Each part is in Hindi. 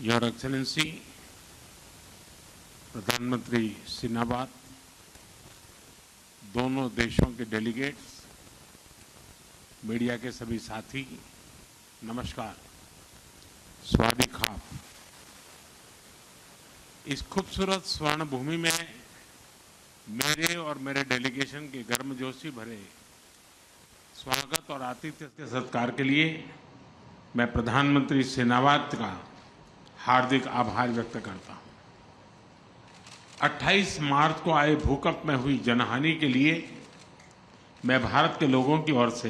योर एक्सेलेंसी प्रधानमंत्री सिनाबाद, दोनों देशों के डेलीगेट्स, मीडिया के सभी साथी, नमस्कार, स्वादी खाप। इस खूबसूरत स्वर्ण भूमि में मेरे और मेरे डेलीगेशन के गर्मजोशी भरे स्वागत और आतिथ्य के सत्कार के लिए मैं प्रधानमंत्री सिनाबाद का हार्दिक आभार व्यक्त करता हूं। 28 मार्च को आए भूकंप में हुई जनहानि के लिए मैं भारत के लोगों की ओर से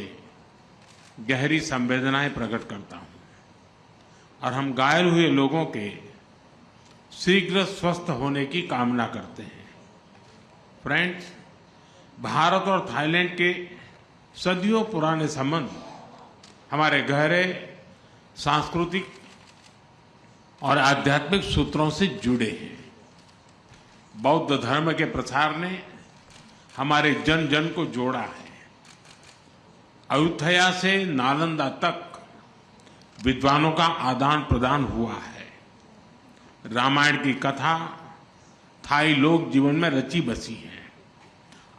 गहरी संवेदनाएं प्रकट करता हूं और हम घायल हुए लोगों के शीघ्र स्वस्थ होने की कामना करते हैं। फ्रेंड्स, भारत और थाईलैंड के सदियों पुराने संबंध हमारे गहरे सांस्कृतिक और आध्यात्मिक सूत्रों से जुड़े हैं। बौद्ध धर्म के प्रसार ने हमारे जन जन को जोड़ा है। अयोध्या से नालंदा तक विद्वानों का आदान प्रदान हुआ है। रामायण की कथा थाई लोक जीवन में रची बसी है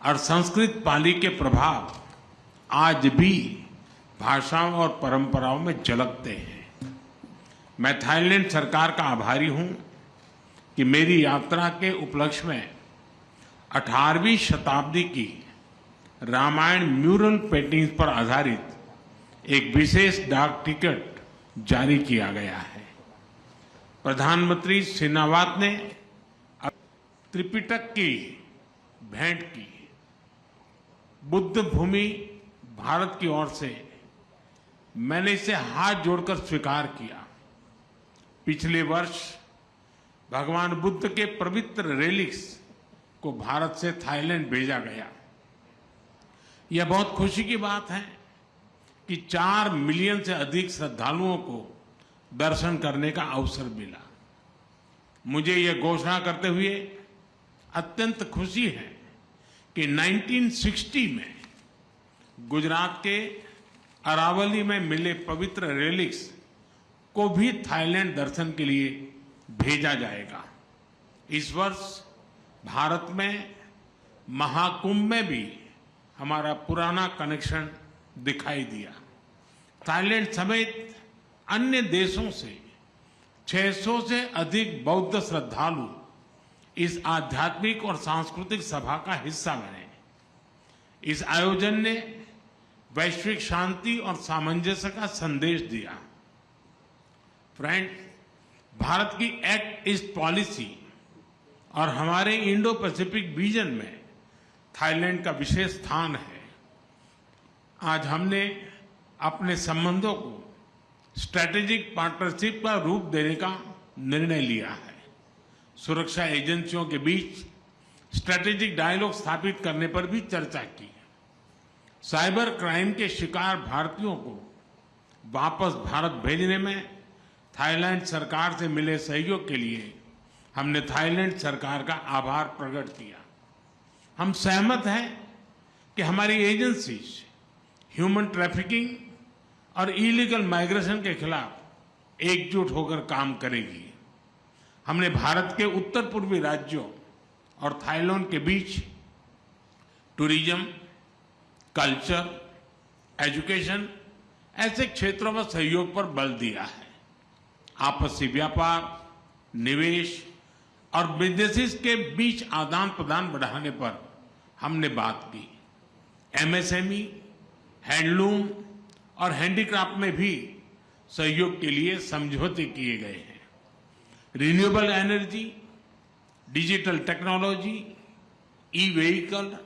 और संस्कृत पाली के प्रभाव आज भी भाषाओं और परंपराओं में झलकते हैं। मैं थाईलैंड सरकार का आभारी हूं कि मेरी यात्रा के उपलक्ष्य में 18वीं शताब्दी की रामायण म्यूरल पेंटिंग्स पर आधारित एक विशेष डाक टिकट जारी किया गया है। प्रधानमंत्री सिनावात ने त्रिपिटक की भेंट की। बुद्ध भूमि भारत की ओर से मैंने इसे हाथ जोड़कर स्वीकार किया। पिछले वर्ष भगवान बुद्ध के पवित्र रेलिक्स को भारत से थाईलैंड भेजा गया। यह बहुत खुशी की बात है कि 4 मिलियन से अधिक श्रद्धालुओं को दर्शन करने का अवसर मिला। मुझे यह घोषणा करते हुए अत्यंत खुशी है कि 1960 में गुजरात के अरावली में मिले पवित्र रेलिक्स को भी थाईलैंड दर्शन के लिए भेजा जाएगा। इस वर्ष भारत में महाकुंभ में भी हमारा पुराना कनेक्शन दिखाई दिया। थाईलैंड समेत अन्य देशों से 600 से अधिक बौद्ध श्रद्धालु इस आध्यात्मिक और सांस्कृतिक सभा का हिस्सा बने। इस आयोजन ने वैश्विक शांति और सामंजस्य का संदेश दिया। फ्रेंड्स, भारत की एक्ट ईस्ट पॉलिसी और हमारे इंडो पैसिफिक विजन में थाईलैंड का विशेष स्थान है। आज हमने अपने संबंधों को स्ट्रैटेजिक पार्टनरशिप का रूप देने का निर्णय लिया है। सुरक्षा एजेंसियों के बीच स्ट्रैटेजिक डायलॉग स्थापित करने पर भी चर्चा की। साइबर क्राइम के शिकार भारतीयों को वापस भारत भेजने में थाईलैंड सरकार से मिले सहयोग के लिए हमने थाईलैंड सरकार का आभार प्रकट किया। हम सहमत हैं कि हमारी एजेंसीज ह्यूमन ट्रैफिकिंग और इलीगल माइग्रेशन के खिलाफ एकजुट होकर काम करेगी। हमने भारत के उत्तर पूर्वी राज्यों और थाईलैंड के बीच टूरिज्म, कल्चर, एजुकेशन ऐसे क्षेत्रों में सहयोग पर बल दिया है। आपसी व्यापार, निवेश और बिजनेसेस के बीच आदान प्रदान बढ़ाने पर हमने बात की। एमएसएमई, हैंडलूम और हैंडीक्राफ्ट में भी सहयोग के लिए समझौते किए गए हैं। Renewable energy, digital technology, e vehicle,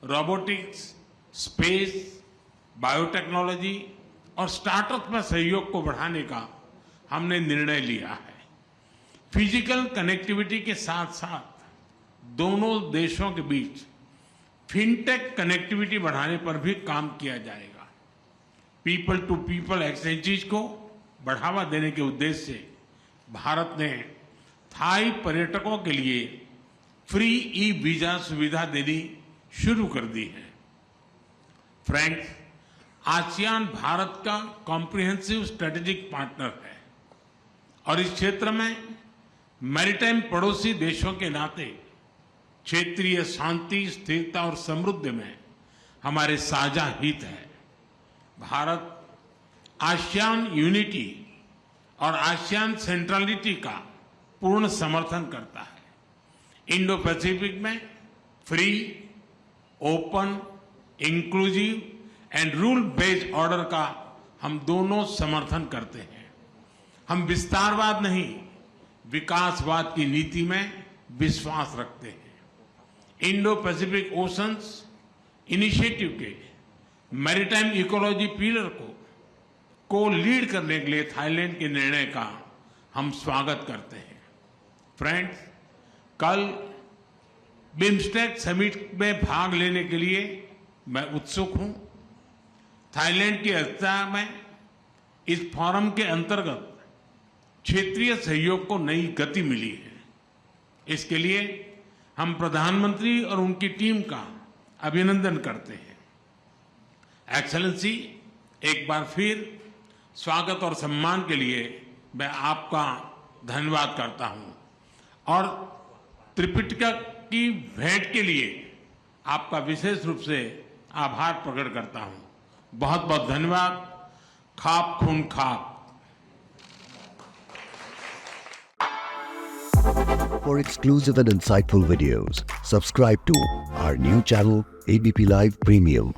robotics, space, biotechnology और स्टार्टअप में सहयोग को बढ़ाने का हमने निर्णय लिया है। फिजिकल कनेक्टिविटी के साथ साथ दोनों देशों के बीच फिनटेक कनेक्टिविटी बढ़ाने पर भी काम किया जाएगा। पीपल टू पीपल एक्सचेंजेस को बढ़ावा देने के उद्देश्य से भारत ने थाई पर्यटकों के लिए फ्री ई वीजा सुविधा देनी शुरू कर दी है। फ्रेंड्स, आसियान भारत का कॉम्प्रिहेंसिव स्ट्रेटेजिक पार्टनर है और इस क्षेत्र में मैरीटाइम पड़ोसी देशों के नाते क्षेत्रीय शांति, स्थिरता और समृद्धि में हमारे साझा हित है। भारत आसियान यूनिटी और आसियान सेंट्रलिटी का पूर्ण समर्थन करता है। इंडो पैसिफिक में free, open, inclusive and rule based order का हम दोनों समर्थन करते हैं। हम विस्तारवाद नहीं, विकासवाद की नीति में विश्वास रखते हैं। इंडो पैसिफिक ओशंस इनिशिएटिव के मैरीटाइम इकोलॉजी पिलर को लीड करने के लिए थाईलैंड के निर्णय का हम स्वागत करते हैं। फ्रेंड्स, कल बिम्स्टेक समिट में भाग लेने के लिए मैं उत्सुक हूं। थाईलैंड की अध्यक्षता में इस फोरम के अंतर्गत क्षेत्रीय सहयोग को नई गति मिली है। इसके लिए हम प्रधानमंत्री और उनकी टीम का अभिनंदन करते हैं। एक्सेलेंसी, एक बार फिर स्वागत और सम्मान के लिए मैं आपका धन्यवाद करता हूं और त्रिपिटका की भेंट के लिए आपका विशेष रूप से आभार प्रकट करता हूं। बहुत बहुत धन्यवाद। खाप खून खाप। For exclusive and insightful videos, subscribe to our new channel ABP Live Premium.